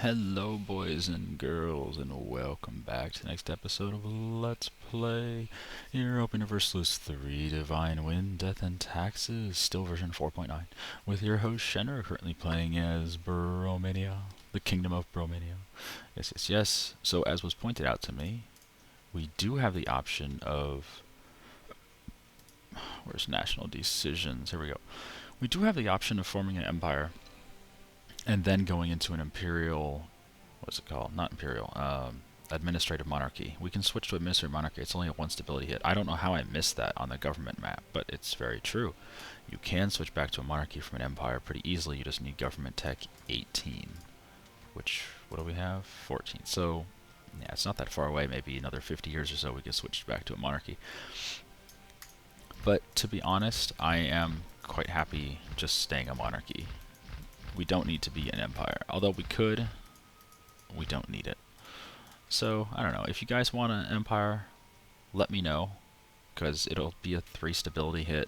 Hello, boys and girls, and welcome back to the next episode of Let's Play Europa Universalis 3 Divine Wind, Death, and Taxes, still version 4.9, with your host Shenra, currently playing as Bromania, the Kingdom of Bromania. Yes. So, as was pointed out to me, we do have the option of. Where's national decisions? Here we go. We do have the option of forming an empire and then going into an imperial, what's it called? Not imperial, administrative monarchy. We can switch to administrative monarchy. It's only a one stability hit. I don't know how I missed that on the government map, but it's very true. You can switch back to a monarchy from an empire pretty easily. You just need government tech 18, which, what do we have? 14. So, yeah, it's not that far away. Maybe another 50 years or so we can switch back to a monarchy. But to be honest, I am quite happy just staying a monarchy. We don't need to be an empire. Although we could, we don't need it. So, I don't know. If you guys want an empire, let me know, because it'll be a 3 stability hit,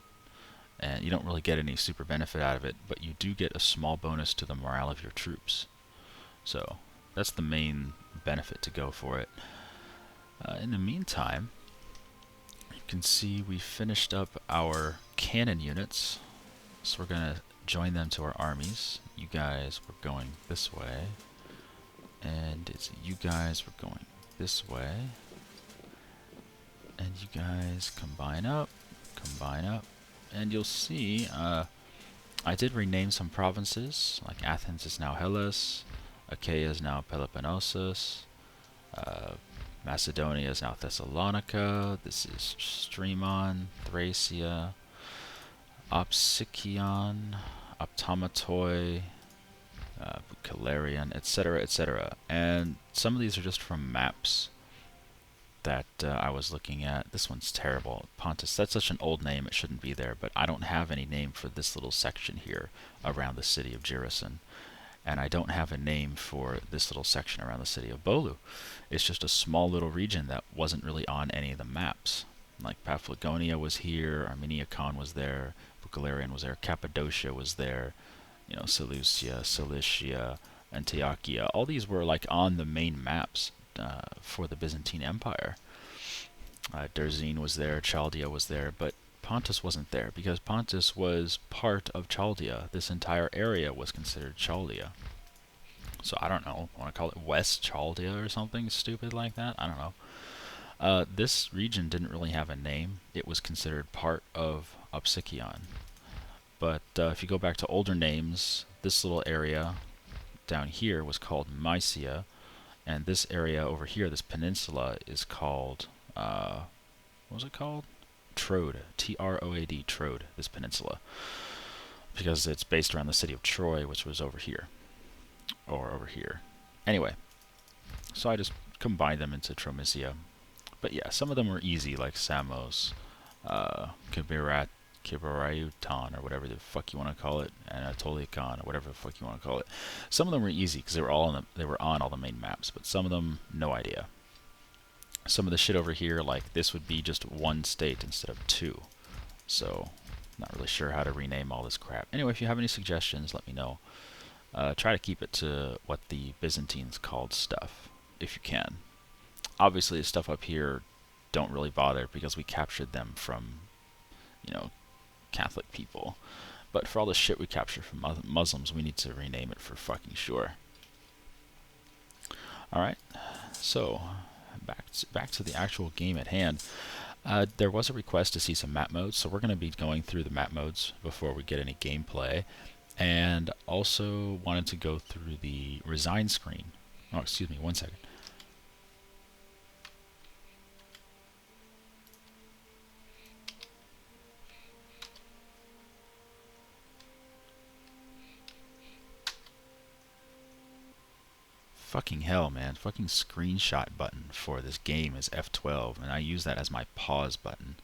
and you don't really get any super benefit out of it, but you do get a small bonus to the morale of your troops. So, that's the main benefit to go for it. In the meantime, you can see we finished up our cannon units, so we're going to join them to our armies. You guys were going this way, and it's you guys were going this way, and you guys combine up, and you'll see I did rename some provinces, like Athens is now Hellas, Achaia is now Peloponnesus, Macedonia is now Thessalonica, this is Stremon, Thracia, Opsicion, Optomatoi, Bucalarian, etc., etc. And some of these are just from maps that I was looking at. This one's terrible. Pontus, that's such an old name, it shouldn't be there, but I don't have any name for this little section here around the city of Giresun. And I don't have a name for this little section around the city of Bolu. It's just a small little region that wasn't really on any of the maps. Like Paphlagonia was here, Armeniacon was there, Bucalarian was there, Cappadocia was there, you know, Seleucia, Cilicia, Antiochia. All these were like on the main maps for the Byzantine Empire. Derzine was there, Chaldea was there, but Pontus wasn't there because Pontus was part of Chaldea. This entire area was considered Chaldea. So I don't know, I want to call it West Chaldea or something stupid like that? I don't know. This region didn't really have a name. It was considered part of Opsicion. But if you go back to older names, this little area down here was called Mysia, and this area over here, this peninsula, is called, what was it called? Troad, T-R-O-A-D, Troad, this peninsula, because it's based around the city of Troy, which was over here, or over here. Anyway, so I just combined them into Tromisia. But yeah, some of them were easy, like Samos, Kibarayutan, or whatever the fuck you want to call it, Anatoliacon, or whatever the fuck you want to call it. Some of them were easy because they were on all the main maps, but some of them, no idea. Some of the shit over here, like this would be just one state instead of two. So, not really sure how to rename all this crap. Anyway, if you have any suggestions, let me know. Try to keep it to what the Byzantines called stuff, if you can. Obviously, the stuff up here don't really bother because we captured them from, you know, Catholic people. But for all the shit we captured from Muslims, we need to rename it for fucking sure. Alright, so back to the actual game at hand. There was a request to see some map modes, so we're going to be going through the map modes before we get any gameplay. And also wanted to go through the resign screen. Oh, excuse me, 1 second. Fucking hell, man. Fucking screenshot button for this game is F12, and I use that as my pause button.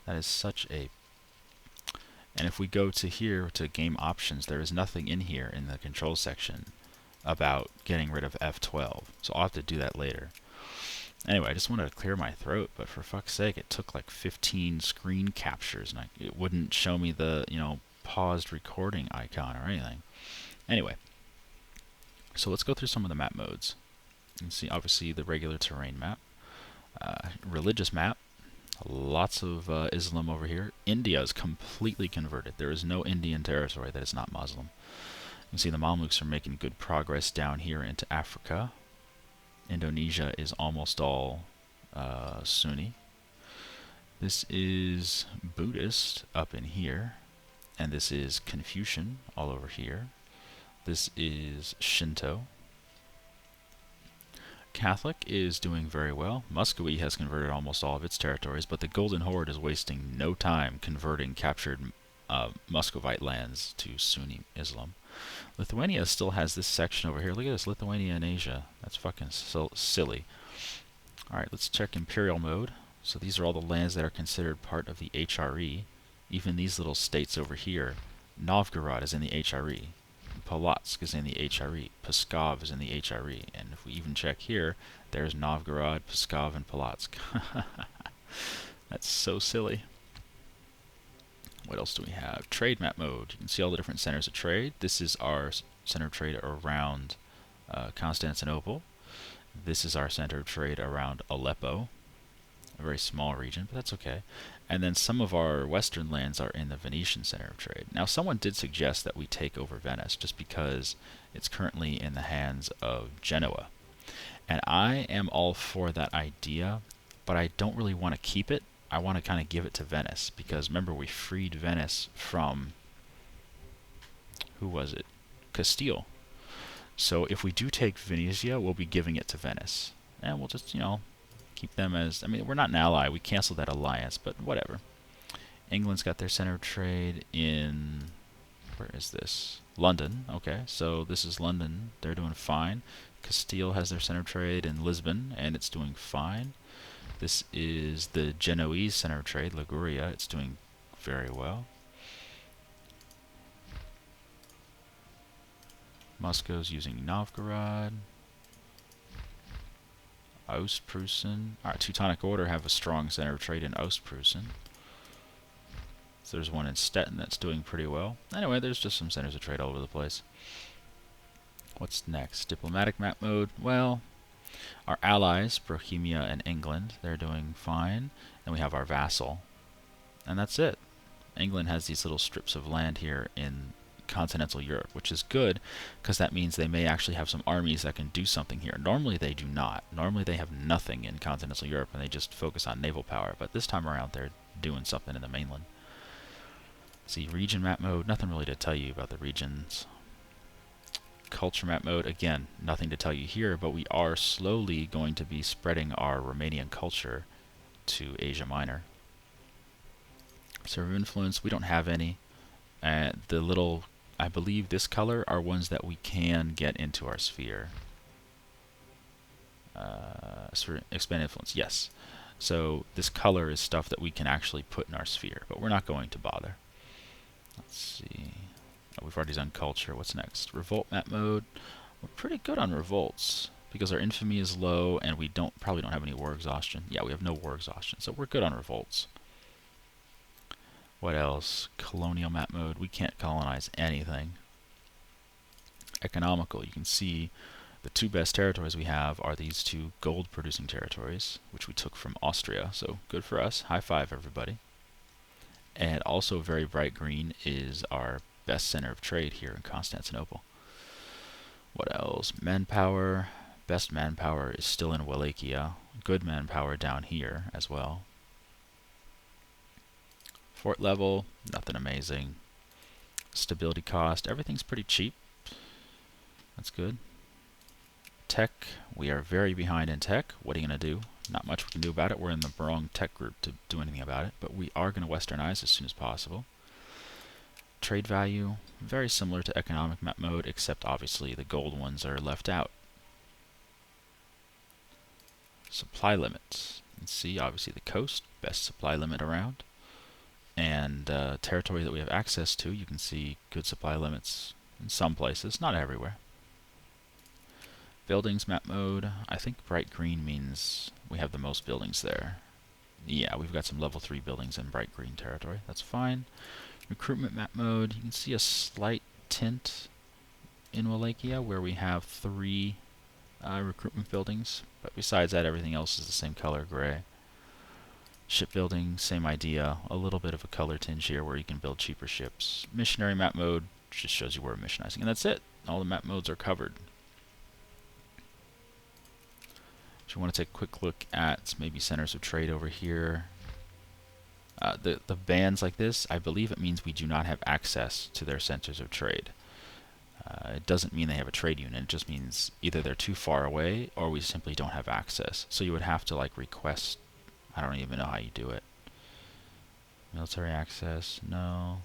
That is such a... And if we go to here, to game options, there is nothing in here in the control section about getting rid of F12. So I'll have to do that later. Anyway, I just wanted to clear my throat, but for fuck's sake, it took like 15 screen captures, and it wouldn't show me the, you know, paused recording icon or anything. Anyway. So let's go through some of the map modes. You can see obviously the regular terrain map, religious map, lots of Islam over here. India is completely converted. There is no Indian territory that is not Muslim. You can see the Mamluks are making good progress down here into Africa. Indonesia is almost all Sunni. This is Buddhist up in here, and this is Confucian all over here. This is Shinto. Catholic is doing very well. Muscovy has converted almost all of its territories, but the Golden Horde is wasting no time converting captured Muscovite lands to Sunni Islam. Lithuania still has this section over here. Look at this, Lithuania and Asia. That's fucking so silly. Alright, let's check Imperial Mode. So these are all the lands that are considered part of the HRE. Even these little states over here. Novgorod is in the HRE. Polotsk is in the HRE. Pskov is in the HRE. And if we even check here, there's Novgorod, Pskov, and Polotsk. That's so silly. What else do we have? Trade map mode. You can see all the different centers of trade. This is our center of trade around Constantinople. This is our center of trade around Aleppo. A very small region, but that's okay. And then some of our western lands are in the Venetian center of trade. Now, someone did suggest that we take over Venice just because it's currently in the hands of Genoa. And I am all for that idea, but I don't really want to keep it. I want to kind of give it to Venice because remember we freed Venice from, who was it? Castile. So if we do take Venezia, we'll be giving it to Venice. And we'll just, you know, keep them as, I mean, we're not an ally. We canceled that alliance, but whatever. England's got their center of trade in, where is this? London. Okay, so this is London. They're doing fine. Castile has their center of trade in Lisbon, and it's doing fine. This is the Genoese center of trade, Liguria. It's doing very well. Moscow's using Novgorod. Ostprussen. Alright, Teutonic Order have a strong center of trade in Ostprussen. So there's one in Stettin that's doing pretty well. Anyway, there's just some centers of trade all over the place. What's next? Diplomatic map mode. Well, our allies, Bohemia and England, they're doing fine. Then we have our vassal. And that's it. England has these little strips of land here in continental Europe, which is good because that means they may actually have some armies that can do something here. Normally they do not. Normally they have nothing in continental Europe and they just focus on naval power. But this time around they're doing something in the mainland. See, region map mode, nothing really to tell you about the regions. Culture map mode, again, nothing to tell you here, but we are slowly going to be spreading our Romanian culture to Asia Minor. Sphere of influence, we don't have any. The little, I believe this color are ones that we can get into our sphere. Expand influence, yes. So this color is stuff that we can actually put in our sphere, but we're not going to bother. Let's see. Oh, we've already done culture. What's next? Revolt map mode. We're pretty good on revolts because our infamy is low and we probably don't have any war exhaustion. Yeah, we have no war exhaustion, so we're good on revolts. What else? Colonial map mode. We can't colonize anything. Economical. You can see the two best territories we have are these two gold producing territories, which we took from Austria. So good for us. High five, everybody. And also very bright green is our best center of trade here in Constantinople. What else? Manpower. Best manpower is still in Wallachia. Good manpower down here as well. Fort level, nothing amazing. Stability cost, everything's pretty cheap. That's good. Tech, we are very behind in tech. What are you going to do? Not much we can do about it. We're in the wrong tech group to do anything about it, but we are going to westernize as soon as possible. Trade value, very similar to economic map mode, except obviously the gold ones are left out. Supply limits. You can see obviously the coast, best supply limit around. And territory that we have access to, you can see good supply limits in some places, not everywhere. Buildings map mode, I think bright green means we have the most buildings there. Yeah, we've got some level 3 buildings in bright green territory, that's fine. Recruitment map mode, you can see a slight tint in Wallachia, where we have 3 recruitment buildings. But besides that, everything else is the same color, gray. Shipbuilding, same idea. A little bit of a color tinge here where you can build cheaper ships. Missionary Map Mode just shows you where we're missionizing. And that's it. All the map modes are covered. So you want to take a quick look at maybe centers of trade over here. The bands like this, I believe it means we do not have access to their centers of trade. It doesn't mean they have a trade unit. It just means either they're too far away or we simply don't have access. So you would have to like request. I don't even know how you do it. Military access, no.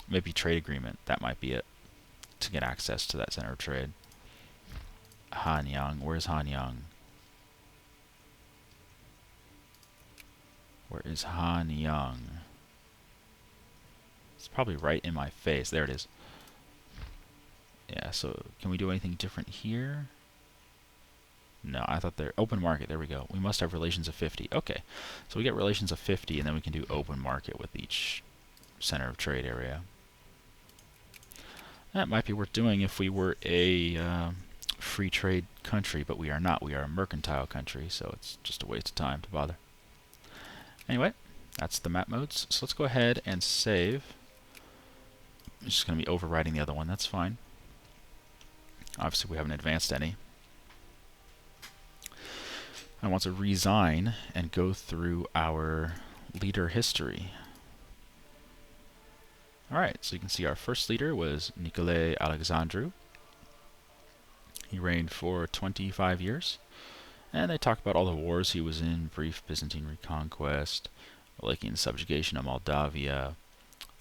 Maybe trade agreement, that might be it, to get access to that center of trade. Hanyang, where's Hanyang? Where is Hanyang? It's probably right in my face. There it is. Yeah, so can we do anything different here? No, I thought they're open market. There we go. We must have relations of 50. Okay, so we get relations of 50, and then we can do open market with each center of trade area. That might be worth doing if we were a free trade country, but we are not. We are a mercantile country, so it's just a waste of time to bother. Anyway, that's the map modes. So let's go ahead and save. It's just going to be overriding the other one. That's fine. Obviously, we haven't advanced any. I want to resign and go through our leader history. Alright, so you can see our first leader was Nicolae Alexandru. He reigned for 25 years. And they talk about all the wars he was in: brief Byzantine reconquest, Wallachian subjugation of Moldavia,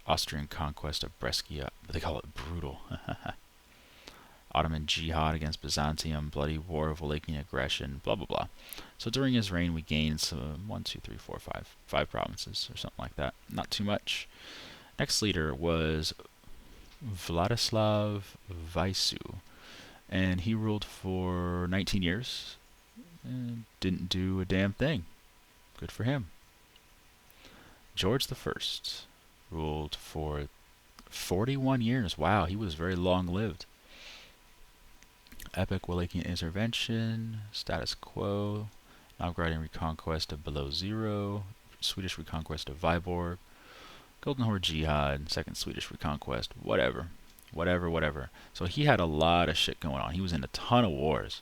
Austrian conquest of Brescia, but they call it brutal. Ottoman jihad against Byzantium, bloody war of Wallachian aggression, blah blah blah. So during his reign we gained some 5 provinces or something like that. Not too much. Next leader was Vladislav Vaisu, and he ruled for 19 years and didn't do a damn thing. Good for him. George I ruled for 41 years. Wow, he was very long-lived. Epic Wallachian intervention, status quo, Novgorodian reconquest of below zero, Swedish reconquest of Viborg, Golden Horde jihad, second Swedish reconquest, whatever. So he had a lot of shit going on. He was in a ton of wars.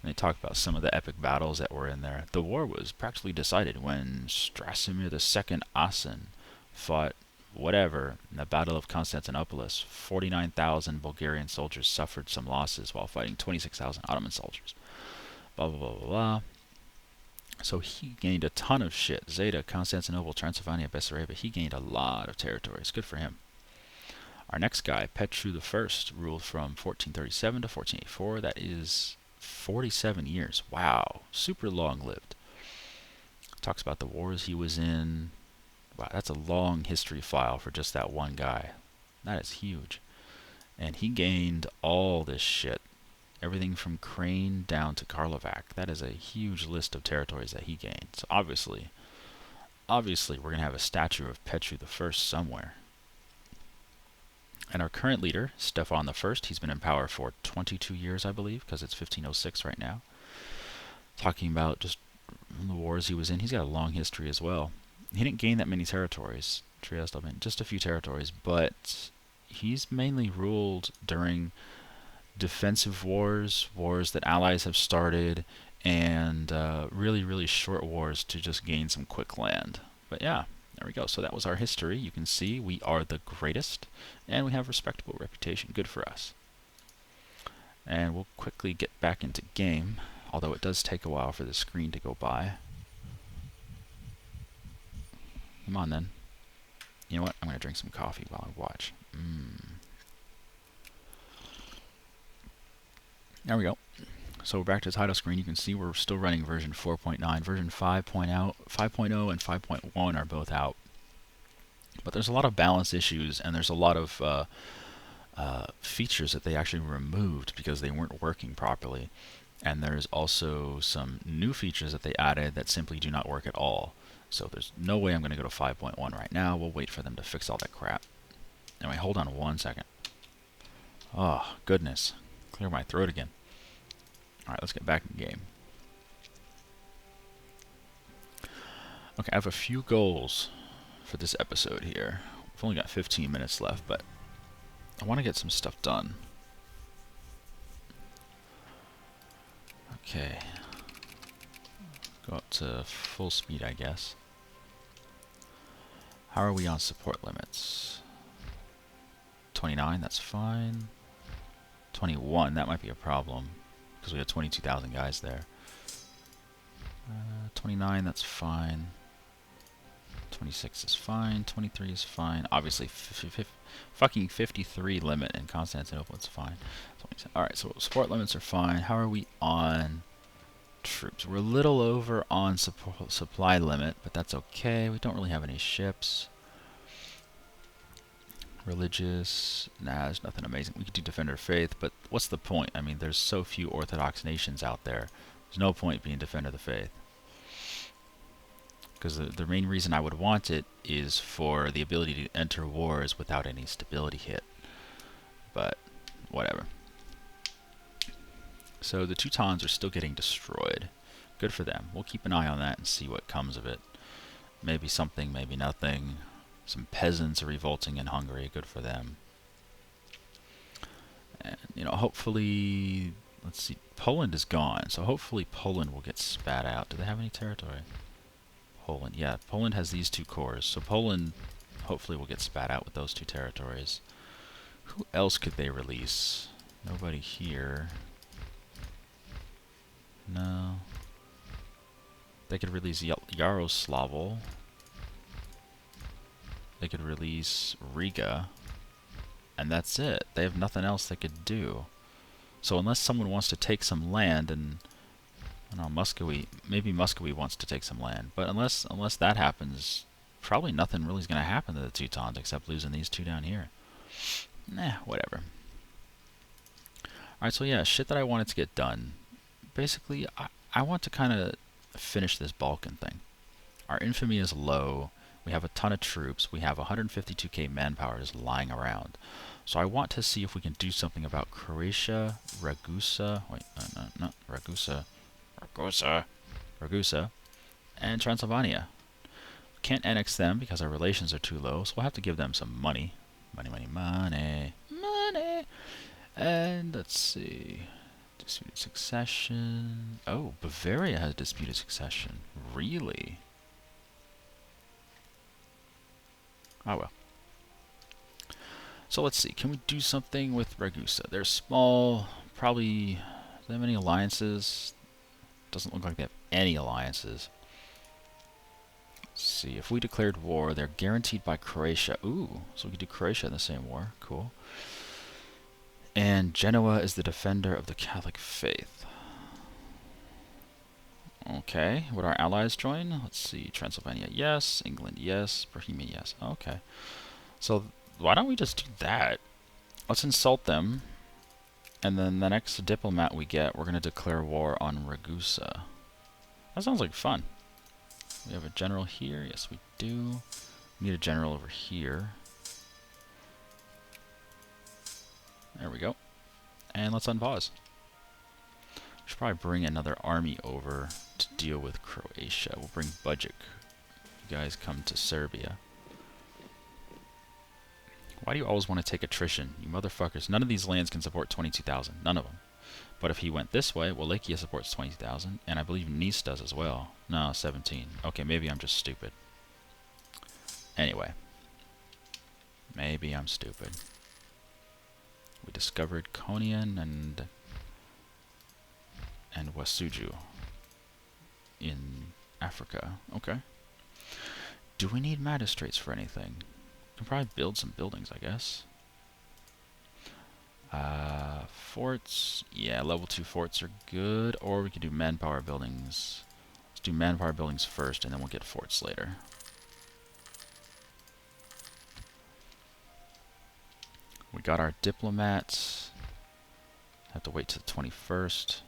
And they talk about some of the epic battles that were in there. The war was practically decided when Strasimir II Asen fought whatever in the Battle of Constantinopolis. 49,000 Bulgarian soldiers suffered some losses while fighting 26,000 Ottoman soldiers. Blah, blah, blah, blah, blah. So he gained a ton of shit. Zeta, Constantinople, Transylvania, Bessarabia. He gained a lot of territories. Good for him. Our next guy, Petru I, ruled from 1437 to 1484. That is 47 years. Wow. Super long-lived. Talks about the wars he was in. Wow, that's a long history file for just that one guy. That is huge. And he gained all this shit. Everything from Crane down to Karlovac. That is a huge list of territories that he gained. So obviously we're going to have a statue of Petru I somewhere. And our current leader, Stefan I, he's been in power for 22 years, I believe, because it's 1506 right now. Talking about just the wars he was in. He's got a long history as well. He didn't gain that many territories. Trieste, just a few territories, but he's mainly ruled during defensive wars, wars that allies have started, and really, really short wars to just gain some quick land. But yeah, there we go. So that was our history. You can see we are the greatest, and we have respectable reputation. Good for us. And we'll quickly get back into game, although it does take a while for the screen to go by. Come on then. You know what? I'm going to drink some coffee while I watch. There we go. So we're back to the title screen. You can see we're still running version 4.9. Version 5.0 and 5.1 are both out. But there's a lot of balance issues, and there's a lot of features that they actually removed because they weren't working properly. And there's also some new features that they added that simply do not work at all. So there's no way I'm going to go to 5.1 right now. We'll wait for them to fix all that crap. Anyway, hold on one second. Oh, goodness. Clear my throat again. Alright, let's get back in the game. Okay, I have a few goals for this episode here. We've only got 15 minutes left, but I want to get some stuff done. Okay. Go up to full speed, I guess. How are we on support limits? 29, that's fine. 21, that might be a problem, because we have 22,000 guys there. 29, that's fine. 26 is fine. 23 is fine. Obviously, fucking 53 limit in Constantinople, it's fine. Alright, so support limits are fine. How are we on troops? We're a little over on supply limit, but that's okay. We don't really have any ships. Religious, nah, there's nothing amazing. We could do Defender of Faith, but what's the point? I mean, there's so few Orthodox nations out there. There's no point being Defender of the Faith. Because the main reason I would want it is for the ability to enter wars without any stability hit. But, whatever. So the Teutons are still getting destroyed. Good for them. We'll keep an eye on that and see what comes of it. Maybe something, maybe nothing. Some peasants are revolting in Hungary. Good for them. And, you know, hopefully... Let's see. Poland is gone. So hopefully Poland will get spat out. Do they have any territory? Poland. Yeah, Poland has these two cores. So Poland hopefully will get spat out with those two territories. Who else could they release? Nobody here. No. They could release Yaroslavl. They could release Riga. And that's it. They have nothing else they could do. So unless someone wants to take some land and... I don't know, Muscovy. Maybe Muscovy wants to take some land. But unless that happens, probably nothing really is going to happen to the Teutons except losing these two down here. Nah, whatever. Alright, so yeah, shit that I wanted to get done. Basically, I want to kind of finish this Balkan thing. Our infamy is low. We have a ton of troops. We have 152k manpower just lying around. So I want to see if we can do something about Croatia, Ragusa. Wait, no, not Ragusa. Ragusa, and Transylvania. We can't annex them because our relations are too low, so we'll have to give them some money. Money. And let's see. Disputed succession. Oh, Bavaria has disputed succession. Really? Oh well. So let's see. Can we do something with Ragusa? They're small. Probably. Do they have any alliances? Doesn't look like they have any alliances. Let's see. If we declared war, they're guaranteed by Croatia. Ooh. So we could do Croatia in the same war. Cool. And Genoa is the defender of the Catholic faith. Okay. Would our allies join? Let's see. Transylvania, yes. England, yes. Bohemia, yes. Okay. So why don't we just do that? Let's insult them. And then the next diplomat we get, we're going to declare war on Ragusa. That sounds like fun. We have a general here. Yes, we do. We need a general over here. There we go. And let's unpause. We should probably bring another army over to deal with Croatia. We'll bring Budget. You guys come to Serbia. Why do you always want to take attrition, you motherfuckers? None of these lands can support 22,000. None of them. But if he went this way, Wallachia supports 20,000, and I believe Nice does as well. No, 17. Okay, maybe I'm just stupid. Anyway. Maybe I'm stupid. We discovered Konian and Wasuju in Africa. Okay. Do we need magistrates for anything? We can probably build some buildings, I guess. Forts. Yeah, level 2 forts are good. Or we could do manpower buildings. Let's do manpower buildings first, and then we'll get forts later. We got our diplomats. Have to wait till the 21st.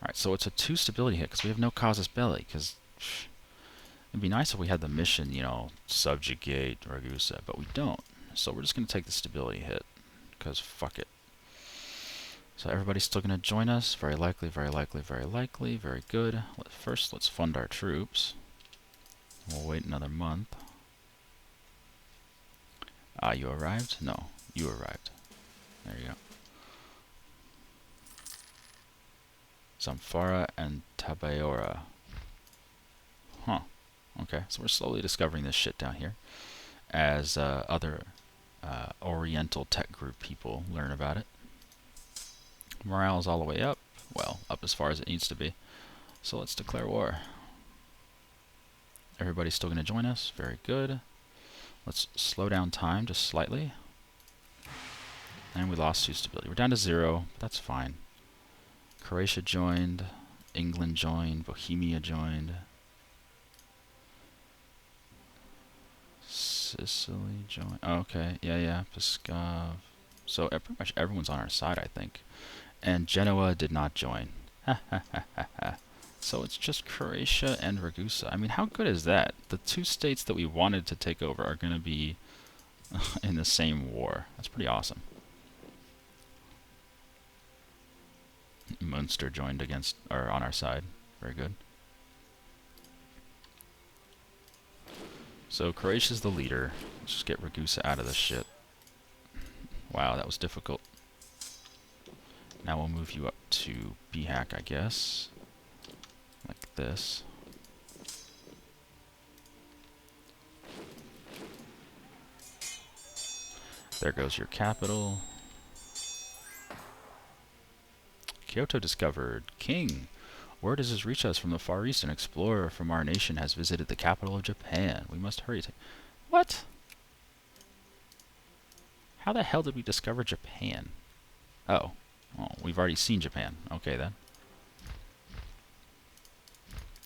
Alright, so it's a 2 stability hit, because we have no casus belli, because... It'd be nice if we had the mission, you know, subjugate Ragusa, but we don't. So we're just going to take the stability hit, because fuck it. So everybody's still going to join us. Very likely, very likely, very likely. Very good. First, let's fund our troops. We'll wait another month. Ah, you arrived? No, you arrived. There you go. Zamfara and Tabayora. Huh. Okay, so we're slowly discovering this shit down here as other Oriental tech group people learn about it. Morale is all the way up. Well, up as far as it needs to be. So let's declare war. Everybody's still going to join us. Very good. Let's slow down time just slightly. And we lost 2 stability. We're down to 0. But that's fine. Croatia joined. England joined. Bohemia joined. Sicily joined. Oh, okay. Yeah. Pskov. So pretty much everyone's on our side, I think. And Genoa did not join. So it's just Croatia and Ragusa. I mean, how good is that? The 2 states that we wanted to take over are going to be in the same war. That's pretty awesome. Munster joined against, or on our side. Very good. So Croatia's the leader. Let's just get Ragusa out of this shit. Wow, that was difficult. Now we'll move you up to BHAC, I guess. Like this. There goes your capital. Kyoto discovered. King. Word has reached us from the Far East. An explorer from our nation has visited the capital of Japan. We must hurry. What? How the hell did we discover Japan? Oh. Well, we've already seen Japan. Okay, then.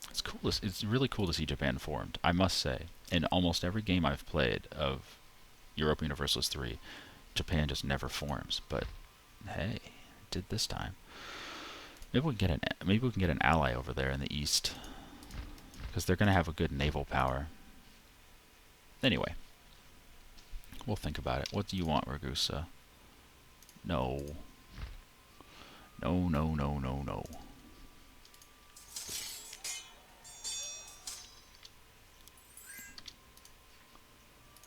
It's cool. It's really cool to see Japan formed, I must say. In almost every game I've played of Europa Universalis 3, Japan just never forms. But hey, it did this time. Maybe we can get an ally over there in the east, because they're going to have a good naval power. Anyway, we'll think about it. What do you want, Ragusa? No. No.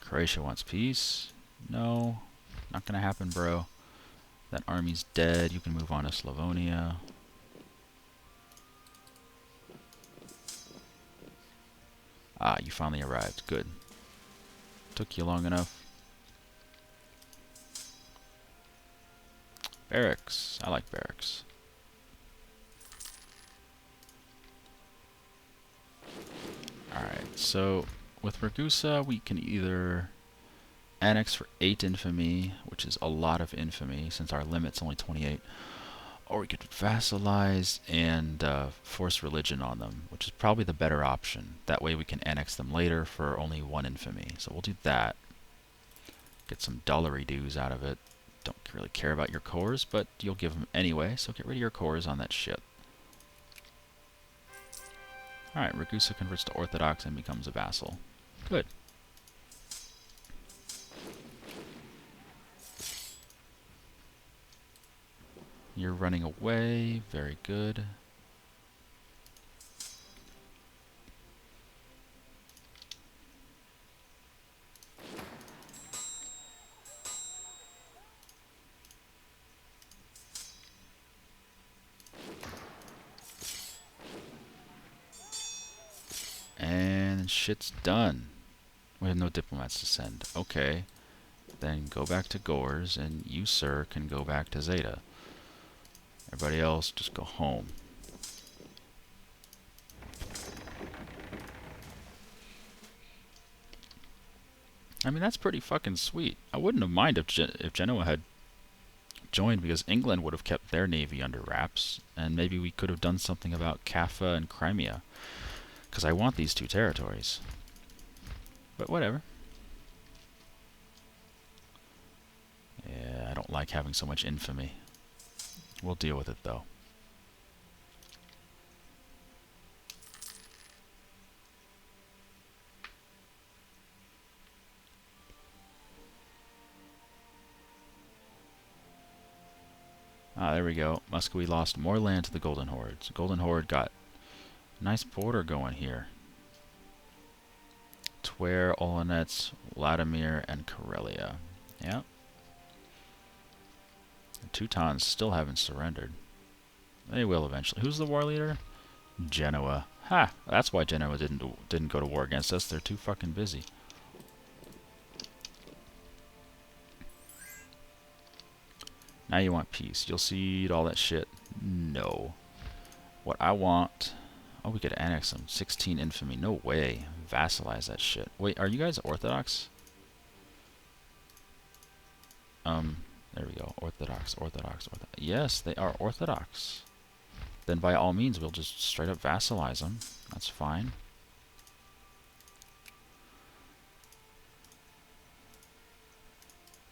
Croatia wants peace. No. Not gonna happen, bro. That army's dead. You can move on to Slavonia. Ah, you finally arrived. Good. Took you long enough. Barracks. I like barracks. Alright, so with Ragusa, we can either annex for 8 infamy, which is a lot of infamy since our limit's only 28, or we could vassalize and force religion on them, which is probably the better option. That way we can annex them later for only 1 infamy. So we'll do that. Get some dollary dues out of it. Don't really care about your cores, but you'll give them anyway, so get rid of your cores on that shit. Alright, Ragusa converts to Orthodox and becomes a vassal. Good. You're running away. Very good. And shit's done. We have no diplomats to send. Okay. Then go back to Gors, and you, sir, can go back to Zeta. Everybody else, just go home. I mean, that's pretty fucking sweet. I wouldn't have minded if Genoa had joined, because England would have kept their navy under wraps, and maybe we could have done something about Kaffa and Crimea, because I want these 2 territories. But whatever. Yeah, I don't like having so much infamy. We'll deal with it, though. Ah, there we go. Muscovy lost more land to the Golden Horde. So Golden Horde got a nice border going here. Twer, Olonets, Vladimir, and Karelia. Yep. The Teutons still haven't surrendered. They will eventually. Who's the war leader? Genoa. Ha! That's why Genoa didn't go to war against us. They're too fucking busy. Now you want peace. You'll cede all that shit. No. What I want... Oh, we could annex them. 16 infamy. No way. Vassalize that shit. Wait, are you guys Orthodox? There we go. Orthodox. Yes, they are Orthodox. Then by all means, we'll just straight up vassalize them. That's fine.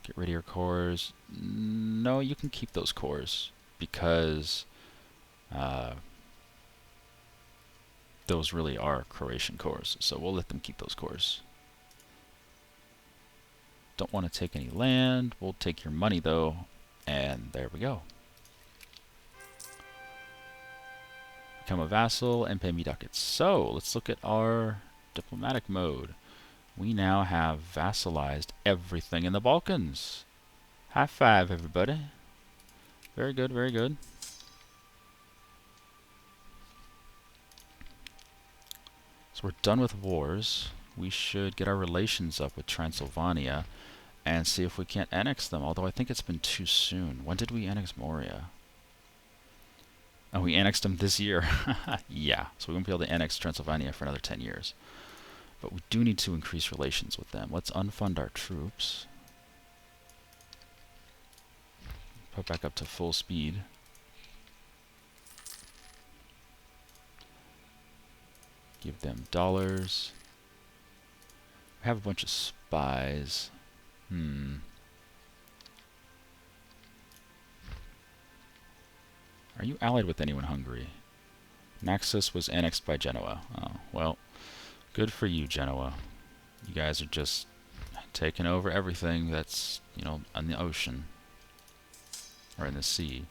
Get rid of your cores. No, you can keep those cores because those really are Croatian cores. So we'll let them keep those cores. Don't want to take any land. We'll take your money though. And there we go. Become a vassal and pay me ducats. So let's look at our diplomatic mode. We now have vassalized everything in the Balkans. High five, everybody. Very good, very good. So we're done with wars. We should get our relations up with Transylvania and see if we can't annex them, although I think it's been too soon. When did we annex Moria? Oh, we annexed them this year. Yeah, so we won't be able to annex Transylvania for another 10 years. But we do need to increase relations with them. Let's unfund our troops. Put back up to full speed. Give them dollars. We have a bunch of spies. Are you allied with anyone Hungary? Naxos was annexed by Genoa. Oh, well, good for you, Genoa. You guys are just taking over everything that's, you know, on the ocean. Or in the sea.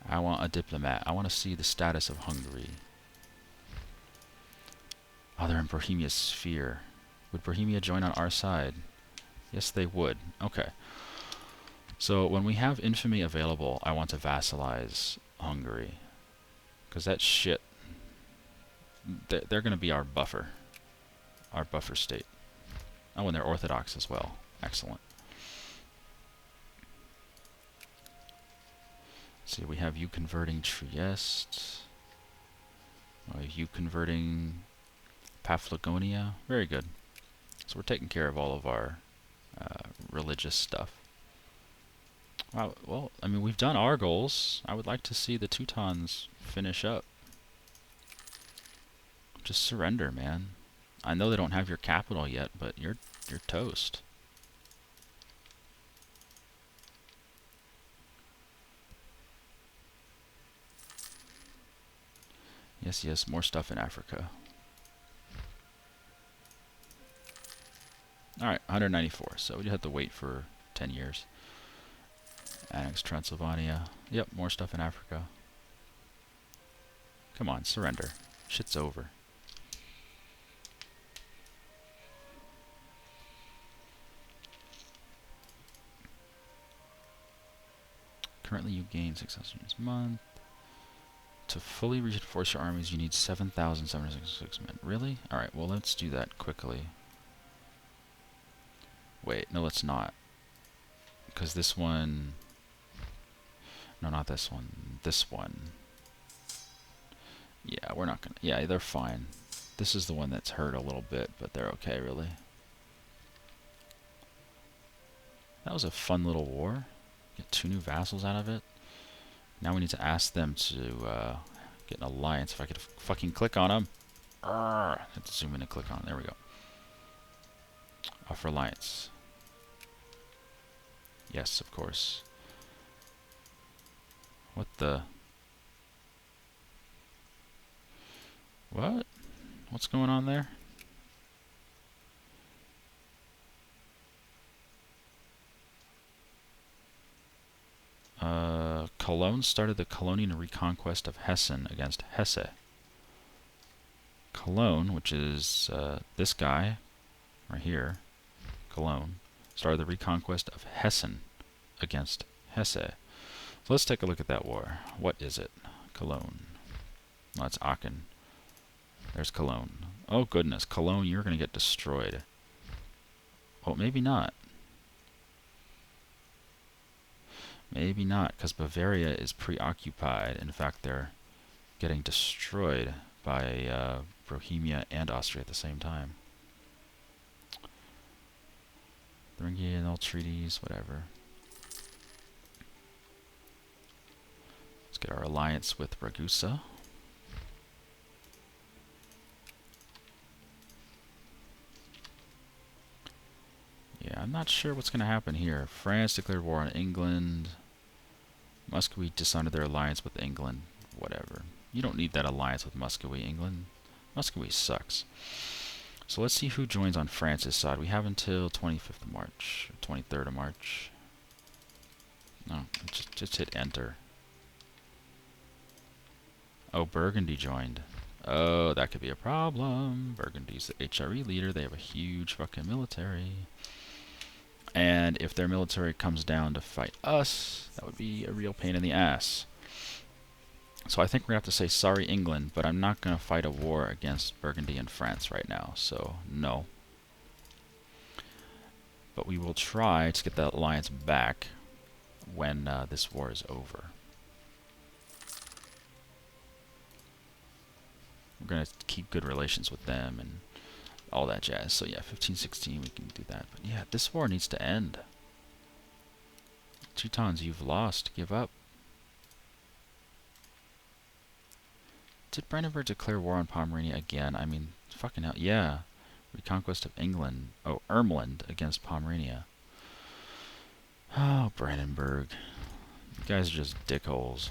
I want a diplomat. I want to see the status of Hungary. Oh, they're in Bohemia's sphere. Would Bohemia join on our side? Yes, they would. Okay. So when we have infamy available, I want to vassalize Hungary. Because that shit, they're going to be our buffer. Our buffer state. Oh, and they're Orthodox as well. Excellent. See, we have you converting Trieste. We have you converting Paphlagonia. Very good. So we're taking care of all of our religious stuff. Wow, well, I mean, we've done our goals. I would like to see the Teutons finish up. Just surrender, man. I know they don't have your capital yet, but you're toast. Yes, yes, more stuff in Africa. Alright, 194, so we just have to wait for 10 years. Annex Transylvania. Yep, more stuff in Africa. Come on, surrender. Shit's over. Currently you gain success units a month. To fully reinforce your armies, you need 7,766 men. Really? Alright, well, let's do that quickly. Wait, no, let's not. Because this one... No, not this one. This one. Yeah, we're not gonna... Yeah, they're fine. This is the one that's hurt a little bit, but they're okay, really. That was a fun little war. Get 2 new vassals out of it. Now we need to ask them to get an alliance. If I could fucking click on them. I have to zoom in and click on it. There we go. Offer alliance. Yes, of course. What the... What? What's going on there? Cologne started the Colonian reconquest of Hessen against Hesse. Cologne, which is this guy right here, Cologne, started the reconquest of Hessen against Hesse. So let's take a look at that war. What is it? Cologne. Well, that's Aachen. There's Cologne. Oh goodness, Cologne, you're going to get destroyed. Oh, maybe not. Maybe not, because Bavaria is preoccupied. In fact, they're getting destroyed by Bohemia and Austria at the same time. Thuringian, all treaties, whatever. Let's get our alliance with Ragusa. Yeah, I'm not sure what's going to happen here. France declared war on England. Muscovy dishonored their alliance with England. Whatever. You don't need that alliance with Muscovy, England. Muscovy sucks. So let's see who joins on France's side. We have until 25th of March, 23rd of March. No, just hit enter. Oh, Burgundy joined. Oh, that could be a problem. Burgundy's the HRE leader. They have a huge fucking military. And if their military comes down to fight us, that would be a real pain in the ass. So I think we're going to have to say sorry, England, but I'm not going to fight a war against Burgundy and France right now, so no. But we will try to get that alliance back when this war is over. We're going to keep good relations with them and all that jazz. So yeah, 1516 we can do that. But yeah, this war needs to end. Teutons, you've lost. Give up. Did Brandenburg declare war on Pomerania again? I mean, fucking hell. Yeah. Reconquest of England. Oh, Ermland against Pomerania. Oh, Brandenburg. You guys are just dickholes.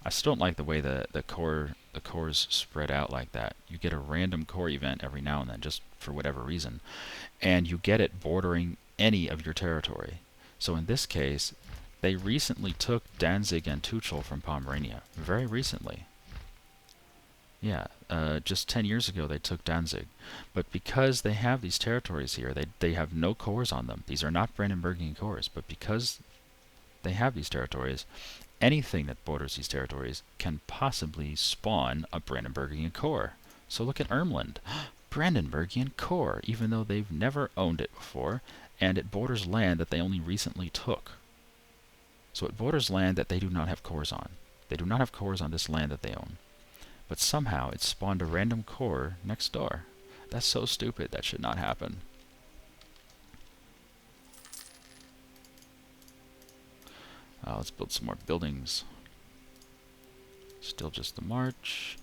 I still don't like the way the cores spread out like that. You get a random core event every now and then, just for whatever reason. And you get it bordering any of your territory. So in this case, they recently took Danzig and Tuchel from Pomerania. Very recently. Yeah, just 10 years ago they took Danzig. But because they have these territories here, they have no cores on them. These are not Brandenburgian cores, but because they have these territories, anything that borders these territories can possibly spawn a Brandenburgian core. So look at Ermland. Brandenburgian core, even though they've never owned it before, and it borders land that they only recently took. So it borders land that they do not have cores on. They do not have cores on this land that they own. But somehow it spawned a random core next door. That's so stupid. That should not happen. Let's build some more buildings. Still just the march.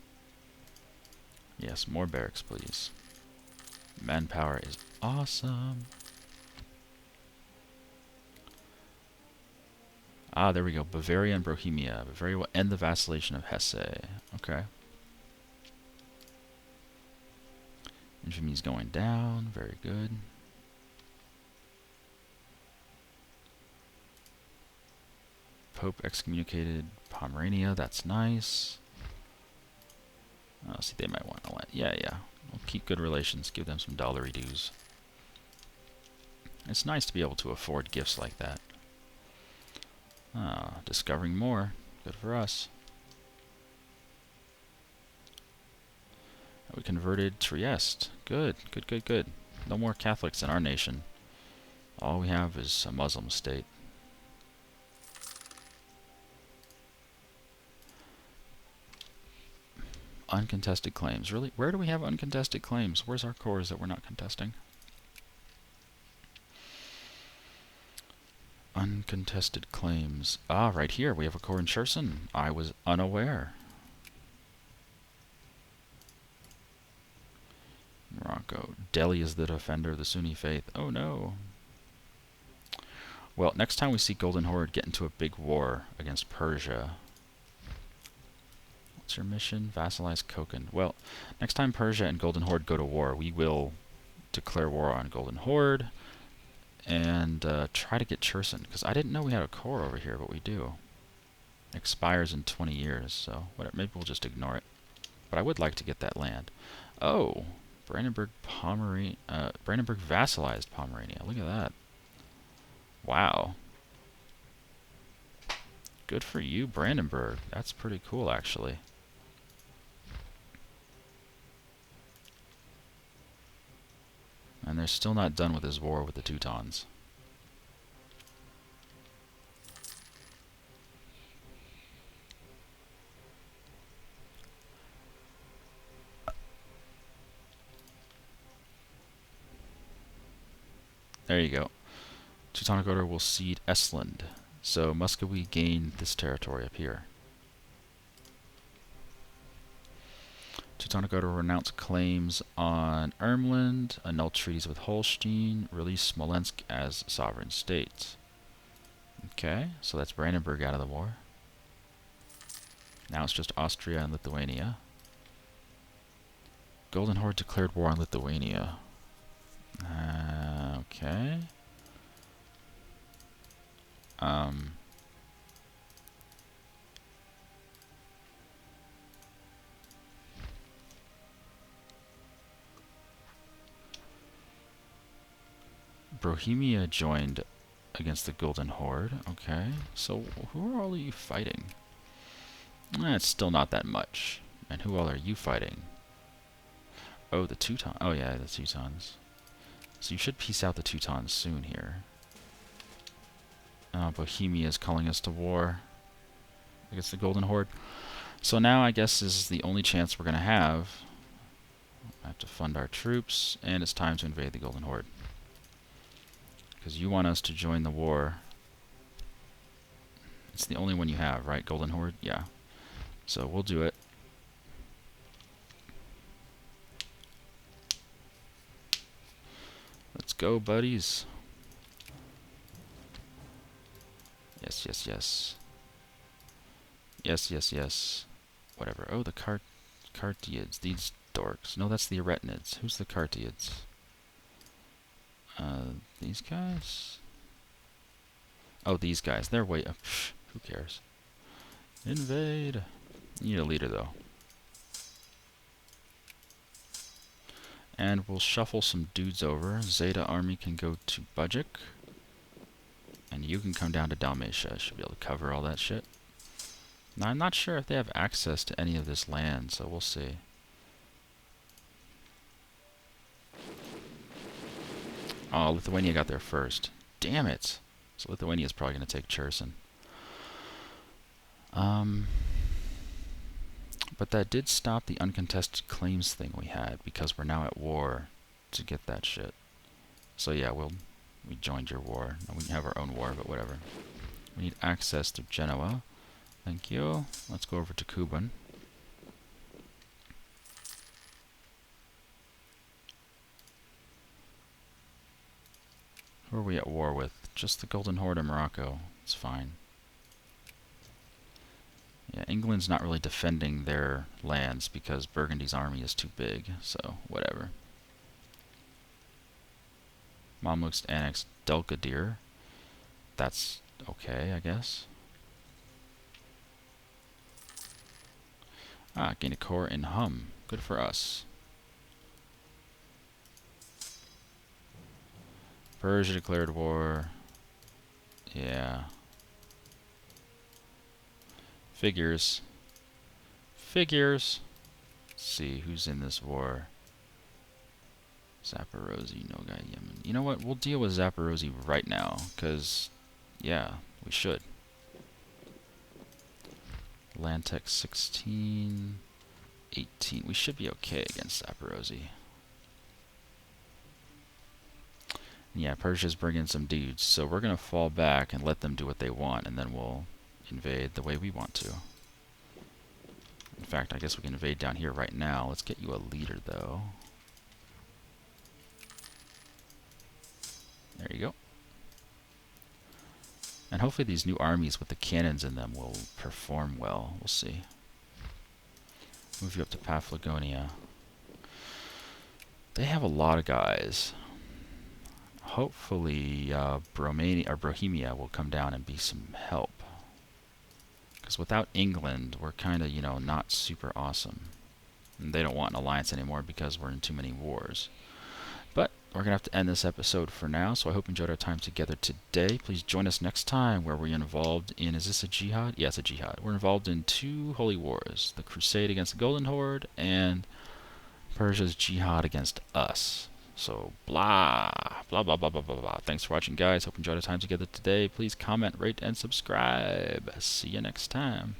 Yes, more barracks, please. Manpower is awesome. Ah, there we go. Bavaria and Bohemia. Bavaria will end the vacillation of Hesse. Okay. Infamy's going down. Very good. Pope excommunicated Pomerania. That's nice. Oh, see, they might want to let. Yeah. We'll keep good relations. Give them some dollary dues. It's nice to be able to afford gifts like that. Ah, discovering more. Good for us. We converted Trieste. Good. No more Catholics in our nation. All we have is a Muslim state. Uncontested claims. Really? Where do we have uncontested claims? Where's our cores that we're not contesting? Uncontested claims. Ah, right here. We have a core in Cherson. I was unaware. Morocco. Delhi is the defender of the Sunni faith. Oh no. Well, next time we see Golden Horde get into a big war against Persia. What's your mission? Vassalize Kokand. Well, next time Persia and Golden Horde go to war, we will declare war on Golden Horde and try to get Cherson, because I didn't know we had a core over here, but we do. Expires in 20 years, so whatever, maybe we'll just ignore it. But I would like to get that land. Oh, Brandenburg Brandenburg vassalized Pomerania. Look at that. Wow. Good for you, Brandenburg. That's pretty cool, actually. And they're still not done with this war with the Teutons. There you go. Teutonic Order will cede Estland. So Muscovy gained this territory up here. Teutonic Order renounced claims on Ermland, annul treaties with Holstein, release Smolensk as sovereign state. Okay, so that's Brandenburg out of the war. Now it's just Austria and Lithuania. Golden Horde declared war on Lithuania. Okay. Bohemia joined against the Golden Horde. Okay, so who are all of you fighting? It's still not that much. And who all are you fighting? Oh, the Teutons. Oh yeah, the Teutons. So you should peace out the Teutons soon here. Bohemia is calling us to war against the Golden Horde. So now I guess this is the only chance we're going to have. I have to fund our troops, and it's time to invade the Golden Horde. Because you want us to join the war. It's the only one you have, right? Golden Horde? Yeah. So we'll do it. Let's go, buddies. Yes, yes, yes. Yes, yes, yes. Whatever. Oh, the Cartiads. These dorks. No, that's the Aretinids. Who's the Cartiads? These guys? Oh, these guys. They're way up. Who cares? Invade. You need a leader, though. And we'll shuffle some dudes over. Zeta army can go to Bajik. And you can come down to Dalmatia. Should be able to cover all that shit. Now, I'm not sure if they have access to any of this land, so we'll see. Oh, Lithuania got there first. Damn it. So Lithuania is probably going to take Cherson. But that did stop the uncontested claims thing we had, because we're now at war to get that shit. So yeah, we joined your war. No, we have our own war, but whatever. We need access to Genoa. Thank you. Let's go over to Kuban. Who are we at war with? Just the Golden Horde of Morocco. It's fine. Yeah, England's not really defending their lands because Burgundy's army is too big, so whatever. Mamluks annexed Delgadir. That's okay, I guess. Ah, gain a core in Hum. Good for us. Persia declared war. Yeah. Figures. Figures. Let's see, who's in this war? Zaporozhye, Nogai, Yemen. You know what? We'll deal with Zaporozhye right now, because, yeah, we should. Landtech 16, 18. We should be okay against Zaporozhye. Yeah, Persia's bringing some dudes, so we're going to fall back and let them do what they want, and then we'll invade the way we want to. In fact, I guess we can invade down here right now. Let's get you a leader, though. There you go. And hopefully these new armies with the cannons in them will perform well. We'll see. Move you up to Paphlagonia. They have a lot of guys. hopefully Bromania or Bohemia will come down and be some help. Because without England, we're kind of, not super awesome. And they don't want an alliance anymore because we're in too many wars. But we're going to have to end this episode for now, so I hope you enjoyed our time together today. Please join us next time where we're involved in, is this a jihad? Yeah, it's a jihad. We're involved in 2 holy wars, the Crusade against the Golden Horde and Persia's jihad against us. So blah, blah, blah, blah, blah, blah, blah. Thanks for watching, guys. Hope you enjoyed our time together today. Please comment, rate, and subscribe. See you next time.